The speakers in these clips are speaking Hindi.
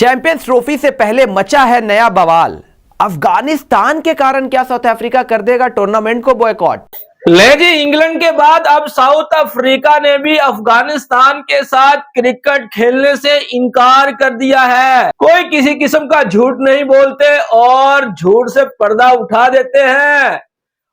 चैंपियंस ट्रॉफी से पहले मचा है नया बवाल। अफगानिस्तान के कारण क्या साउथ अफ्रीका कर देगा टूर्नामेंट को बॉयकॉट? ले जी, इंग्लैंड के बाद अब साउथ अफ्रीका ने भी अफगानिस्तान के साथ क्रिकेट खेलने से इनकार कर दिया है। कोई किसी किस्म का झूठ नहीं बोलते और झूठ से पर्दा उठा देते हैं।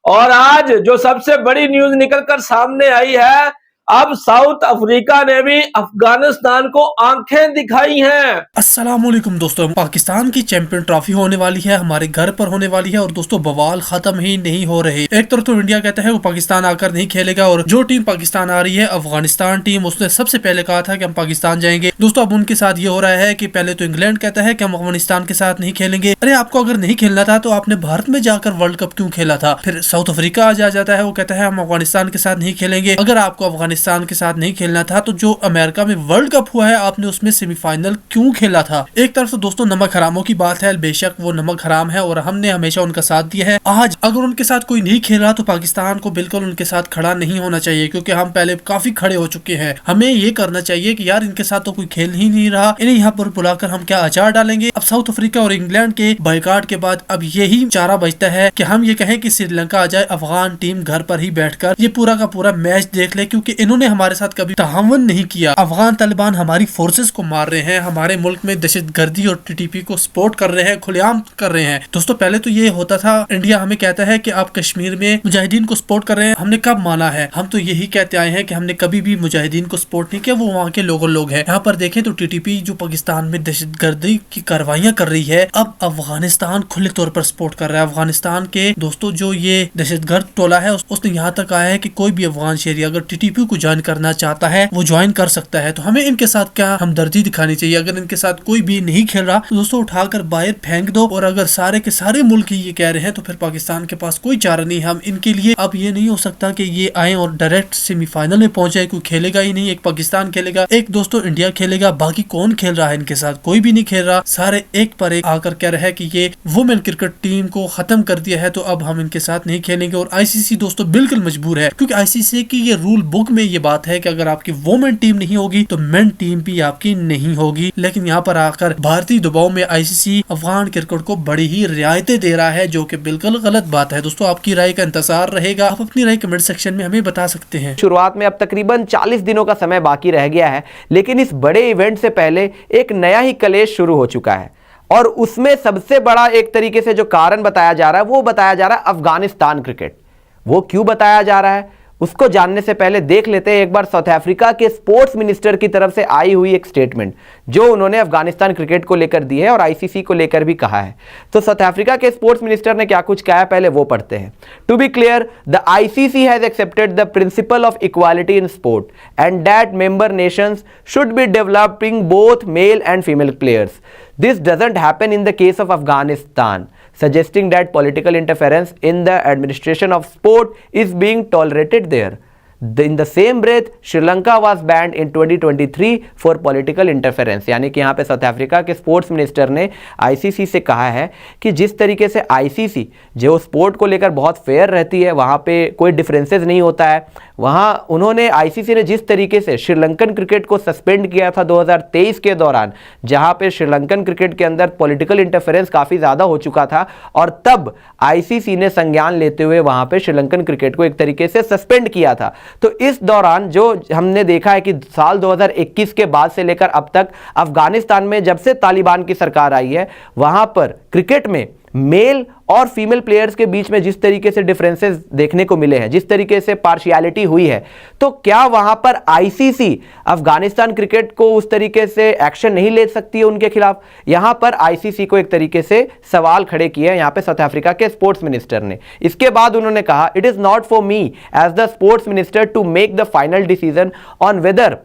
और आज जो सबसे बड़ी न्यूज निकलकर सामने आई है, अब साउथ अफ्रीका ने भी अफगानिस्तान को आंखें दिखाई हैं। अस्सलामुअलैकुम दोस्तों, पाकिस्तान की चैंपियन ट्रॉफी होने वाली है, हमारे घर पर होने वाली है और दोस्तों बवाल खत्म ही नहीं हो रहे। एक तरफ तो इंडिया कहता है वो पाकिस्तान आकर नहीं खेलेगा और जो टीम पाकिस्तान आ रही है अफगानिस्तान टीम, उसने सबसे पहले कहा था कि हम पाकिस्तान जाएंगे। दोस्तों अब उनके साथ ये हो रहा है कि पहले तो इंग्लैंड कहता है कि हम अफगानिस्तान के साथ नहीं खेलेंगे। अरे आपको अगर नहीं खेलना था तो आपने भारत में जाकर वर्ल्ड कप क्यों खेला था? फिर साउथ अफ्रीका आ जाता है, वो कहता है हम अफगानिस्तान के साथ नहीं खेलेंगे। अगर आपको अफगानिस्तान के साथ नहीं खेलना था तो जो अमेरिका में वर्ल्ड कप हुआ है आपने उसमें सेमीफाइनल क्यों खेला था? एक तरफ तो दोस्तों नमक हरामों की बात है, बेशक वो नमक हराम है और हमने हमेशा उनका साथ दिया है। आज अगर उनके साथ कोई नहीं खेल रहा तो पाकिस्तान को बिल्कुल उनके साथ खड़ा नहीं होना चाहिए, क्योंकि हम पहले काफी खड़े हो चुके हैं। हमें ये करना चाहिए कि यार इनके साथ तो कोई खेल ही नहीं रहा, इन्हें यहाँ पर बुलाकर हम क्या अचार डालेंगे। अब साउथ अफ्रीका और इंग्लैंड के बायकॉट के बाद अब यही चारा बचता है कि हम ये कहें कि श्रीलंका आ जाए, अफगान टीम घर पर ही बैठकर ये पूरा का पूरा मैच देख ले, क्योंकि इन्होंने हमारे साथ कभी ताउन नहीं किया। अफगान तालिबान हमारी फोर्सेस को मार रहे हैं, हमारे मुल्क में दहशतगर्दी और टीटीपी को सपोर्ट कर रहे हैं, खुलेआम कर रहे हैं। दोस्तों पहले तो ये होता था, इंडिया हमें कहता है कि आप कश्मीर में मुजाहिदीन को सपोर्ट कर रहे हैं। हमने कब माना है? हम तो यही कहते आए हैं कि हमने कभी भी मुजाहिदीन को सपोर्ट नहीं किया, वो वहाँ के लोग हैं। यहाँ पर देखें तो टीटीपी जो पाकिस्तान में दहशतगर्दी की कार्रवाइयां कर रही है, अब अफगानिस्तान खुले तौर पर सपोर्ट कर रहा है। अफगानिस्तान के दोस्तों जो ये दहशतगर्द टोला है उसने यहाँ तक आया है कि कोई भी अफगान शहरी अगर टीटीपी को ज्वाइन करना चाहता है वो ज्वाइन कर सकता है। तो हमें इनके साथ क्या हमदर्दी दिखानी चाहिए? अगर इनके साथ कोई भी नहीं खेल रहा तो दोस्तों उठाकर बाहर फेंक दो। और अगर सारे के सारे मुल्क ये कह रहे हैं तो फिर पाकिस्तान के पास कोई चारा नहीं। हम इनके लिए अब ये नहीं हो सकता कि ये आए और डायरेक्ट सेमीफाइनल में पहुंचे। कोई खेलेगा ही नहीं, एक पाकिस्तान खेलेगा, एक दोस्तों इंडिया खेलेगा, बाकी कौन खेल रहा है इनके साथ? कोई भी नहीं खेल रहा। सारे एक पर एक आकर कह रहे हैं कि ये वुमेन क्रिकेट टीम को खत्म कर दिया है, तो अब हम इनके साथ नहीं खेलेंगे। और आईसीसी दोस्तों बिल्कुल मजबूर है, क्योंकि आईसीसी की ये रूल बुक में ये बात है कि अगर आपकी वुमेन टीम नहीं होगी तो मेन टीम भी आपकी नहीं होगी। लेकिन यहाँ पर आकर भारतीय दबाव में आईसीसी अफगान क्रिकेट को बड़ी ही रियायतें दे रहा है, जो कि बिल्कुल गलत बात है। दोस्तों आपकी राय का इंतजार रहेगा, आप अपनी राय कमेंट सेक्शन में हमें बता सकते हैं। शुरुआत में अब तकरीबन 40 दिनों का समय बाकी रह गया है, लेकिन इस बड़े इवेंट से पहले एक नया ही कलेश शुरू हो चुका है और उसमें सबसे बड़ा एक तरीके से जो कारण बताया जा रहा है वो बताया जा रहा है अफगानिस्तान क्रिकेट। वो क्यों बताया जा रहा है उसको जानने से पहले देख लेते हैं एक बार साउथ अफ्रीका के स्पोर्ट्स मिनिस्टर की तरफ से आई हुई एक स्टेटमेंट जो उन्होंने अफगानिस्तान क्रिकेट को लेकर दी है और आईसीसी को लेकर भी कहा है। तो साउथ अफ्रीका के स्पोर्ट्स मिनिस्टर ने क्या कुछ कहा है पहले वो पढ़ते हैं। To be clear, the ICC has accepted the principle of equality in sport and that member nations should be developing both male and female players. This doesn't happen in the case of Afghanistan, suggesting that political interference in the administration of sport is being tolerated there. In the same breath, Sri Lanka was banned in 2023 for political interference. यानी कि यहाँ पे साउथ अफ्रीका के स्पोर्ट्स मिनिस्टर ने आईसीसी से कहा है कि जिस तरीके से आईसीसी जो स्पोर्ट को लेकर बहुत फेयर रहती है, वहाँ पे कोई डिफरेंसेस नहीं होता है, वहाँ उन्होंने आईसीसी ने जिस तरीके से श्रीलंकन क्रिकेट को सस्पेंड किया था 2023 के दौरान, जहाँ पे श्रीलंकन क्रिकेट के अंदर पॉलिटिकल इंटरफेरेंस काफ़ी ज़्यादा हो चुका था और तब आईसीसी ने संज्ञान लेते हुए वहाँ पे श्रीलंकन क्रिकेट को एक तरीके से सस्पेंड किया था। तो इस दौरान जो हमने देखा है कि साल 2021 के बाद से लेकर अब तक अफगानिस्तान में जब से तालिबान की सरकार आई है, वहाँ पर क्रिकेट में मेल और फीमेल प्लेयर्स के बीच में जिस तरीके से डिफरेंसेस देखने को मिले हैं, जिस तरीके से पार्शियलिटी हुई है, तो क्या वहां पर आईसीसी अफगानिस्तान क्रिकेट को उस तरीके से एक्शन नहीं ले सकती है उनके खिलाफ? यहां पर आईसीसी को एक तरीके से सवाल खड़े किए हैं यहां पे साउथ अफ्रीका के स्पोर्ट्स मिनिस्टर ने। इसके बाद उन्होंने कहा, it is not for me as the sports minister to make the final decision on whether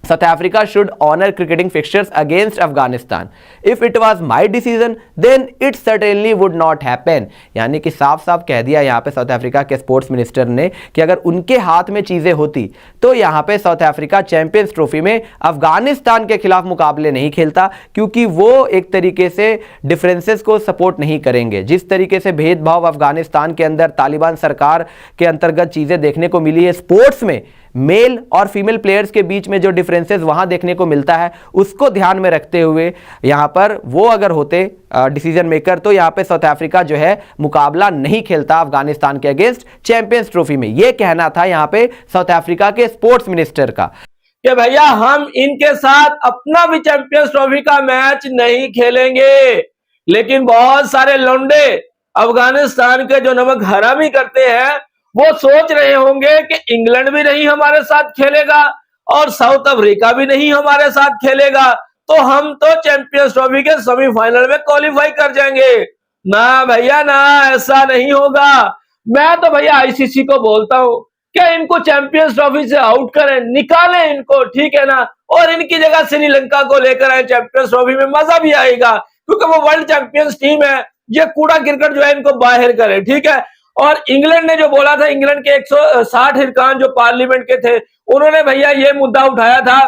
South Africa should honor cricketing fixtures against Afghanistan. If it was my decision, then it certainly would not happen. यानी कि साफ साफ कह दिया यहाँ पे साउथ अफ्रीका के स्पोर्ट्स मिनिस्टर ने कि अगर उनके हाथ में चीज़ें होती तो यहाँ पे साउथ अफ्रीका चैंपियंस ट्रॉफी में अफगानिस्तान के खिलाफ मुकाबले नहीं खेलता, क्योंकि वो एक तरीके से डिफरेंसेस को सपोर्ट नहीं करेंगे। जिस तरीके से भेदभाव अफगानिस्तान के अंदर तालिबान सरकार के अंतर्गत चीज़ें देखने को मिली है स्पोर्ट्स में, मेल और फीमेल प्लेयर्स के बीच में जो डिफरेंसेस वहां देखने को मिलता है उसको ध्यान में रखते हुए यहां पर वो अगर होते डिसीजन मेकर तो यहां पे साउथ अफ्रीका जो है मुकाबला नहीं खेलता अफगानिस्तान के अगेंस्ट चैंपियंस ट्रॉफी में। यह कहना था यहां पे साउथ अफ्रीका के स्पोर्ट्स मिनिस्टर का कि भैया हम इनके साथ अपना भी चैंपियंस ट्रॉफी का मैच नहीं खेलेंगे। लेकिन बहुत सारे लौंडे अफगानिस्तान के जो नमक हरामी करते हैं वो सोच रहे होंगे कि इंग्लैंड भी नहीं हमारे साथ खेलेगा और साउथ अफ्रीका भी नहीं हमारे साथ खेलेगा, तो हम तो चैंपियंस ट्रॉफी के सेमीफाइनल में क्वालिफाई कर जाएंगे। ना भैया ना, ऐसा नहीं होगा। मैं तो भैया आईसीसी को बोलता हूं क्या इनको चैंपियंस ट्रॉफी से आउट करें, निकालें इनको, ठीक है ना, और इनकी जगह श्रीलंका को लेकर आए चैंपियंस ट्रॉफी में, मजा भी आएगा क्योंकि वो वर्ल्ड चैंपियंस टीम है। ये कूड़ा क्रिकेट जो है इनको बाहर करे, ठीक है। और इंग्लैंड ने जो बोला था, इंग्लैंड के 160 हिरकान जो पार्लियामेंट के थे, उन्होंने भैया ये मुद्दा उठाया था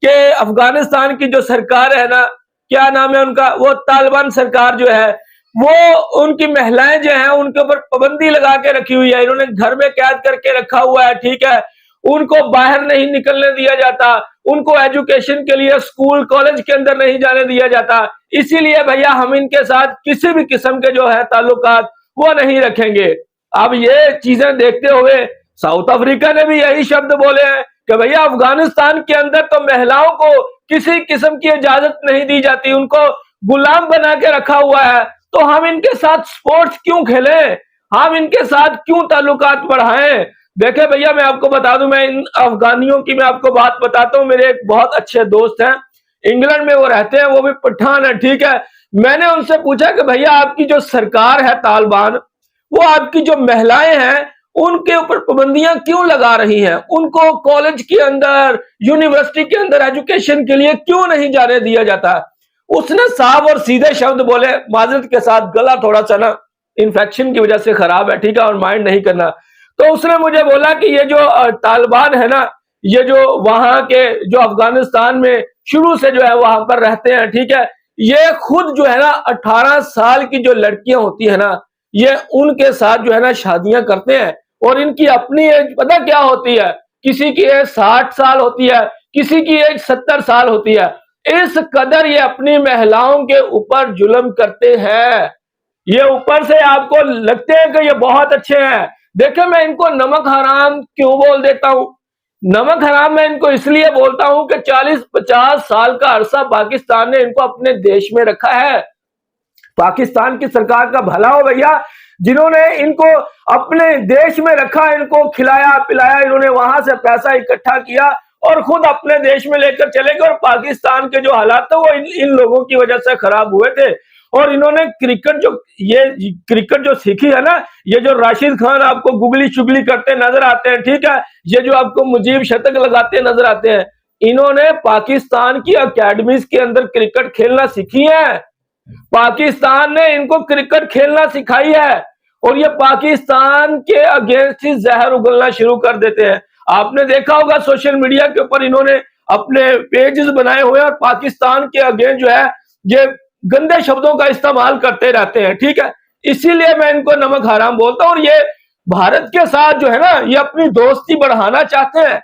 कि अफगानिस्तान की जो सरकार है ना, क्या नाम है उनका, वो तालिबान सरकार जो है, वो उनकी महिलाएं जो हैं उनके ऊपर पाबंदी लगा के रखी हुई है, इन्होंने घर में कैद करके रखा हुआ है, ठीक है। उनको बाहर नहीं निकलने दिया जाता, उनको एजुकेशन के लिए स्कूल कॉलेज के अंदर नहीं जाने दिया जाता। इसीलिए भैया हम इनके साथ किसी भी किस्म के जो है ताल्लुकात वो नहीं रखेंगे। अब ये चीजें देखते हुए साउथ अफ्रीका ने भी यही शब्द बोले हैं कि भैया अफगानिस्तान के अंदर तो महिलाओं को किसी किस्म की इजाजत नहीं दी जाती, उनको गुलाम बना के रखा हुआ है, तो हम इनके साथ स्पोर्ट्स क्यों खेलें, हम इनके साथ क्यों ताल्लुकात बढ़ाएं। देखे भैया मैं आपको बता दूं, मैं इन अफगानियों की मैं आपको बात बताता हूं। मेरे एक बहुत अच्छे दोस्त हैं, इंग्लैंड में वो रहते हैं, वो भी पठान है, ठीक है। मैंने उनसे पूछा कि भैया आपकी जो सरकार है तालिबान, वो आपकी जो महिलाएं हैं उनके ऊपर पाबंदियां क्यों लगा रही हैं, उनको कॉलेज के अंदर यूनिवर्सिटी के अंदर एजुकेशन के लिए क्यों नहीं जाने दिया जाता। उसने साफ और सीधे शब्द बोले, माजरत के साथ गला थोड़ा सा ना इन्फेक्शन की वजह से खराब है, ठीक है, और माइंड नहीं करना। तो उसने मुझे बोला कि ये जो तालिबान है ना, ये जो वहां के जो अफगानिस्तान में शुरू से जो है वहां पर रहते हैं, ठीक है, ये खुद जो है ना 18 साल की जो लड़कियां होती है ना, ये उनके साथ जो है ना शादियां करते हैं, और इनकी अपनी एज पता क्या होती है, किसी की एज 60 साल होती है, किसी की एज 70 साल होती है। इस कदर ये अपनी महिलाओं के ऊपर जुल्म करते हैं। ये ऊपर से आपको लगते हैं कि ये बहुत अच्छे हैं। देखिए मैं इनको नमक हराम क्यों बोल देता हूं, नमक हराम मैं इनको इसलिए बोलता हूं कि 40-50 साल का अरसा पाकिस्तान ने इनको अपने देश में रखा है। पाकिस्तान की सरकार का भला हो भैया, जिन्होंने इनको अपने देश में रखा, इनको खिलाया पिलाया, इन्होंने वहां से पैसा इकट्ठा किया और खुद अपने देश में लेकर चले गए। और पाकिस्तान के जो हालात थे वो इन लोगों की वजह से खराब हुए थे। और इन्होंने क्रिकेट जो सीखी है ना, ये जो राशिद खान आपको गुगली चुगली करते नजर आते हैं, ठीक है, ये जो आपको मुजीब शतक लगाते नजर आते हैं, इन्होंने पाकिस्तान की अकेडमीज के अंदर क्रिकेट खेलना सीखी है। पाकिस्तान ने इनको क्रिकेट खेलना सिखाई है और ये पाकिस्तान के अगेंस्ट ही जहर उगलना शुरू कर देते हैं। आपने देखा होगा सोशल मीडिया के ऊपर इन्होंने अपने पेजेस बनाए हुए हैं और पाकिस्तान के अगेंस्ट जो है ये गंदे शब्दों का इस्तेमाल करते रहते हैं, ठीक है। इसीलिए मैं इनको नमक हराम बोलता हूं। और ये भारत के साथ जो है ना, ये अपनी दोस्ती बढ़ाना चाहते हैं,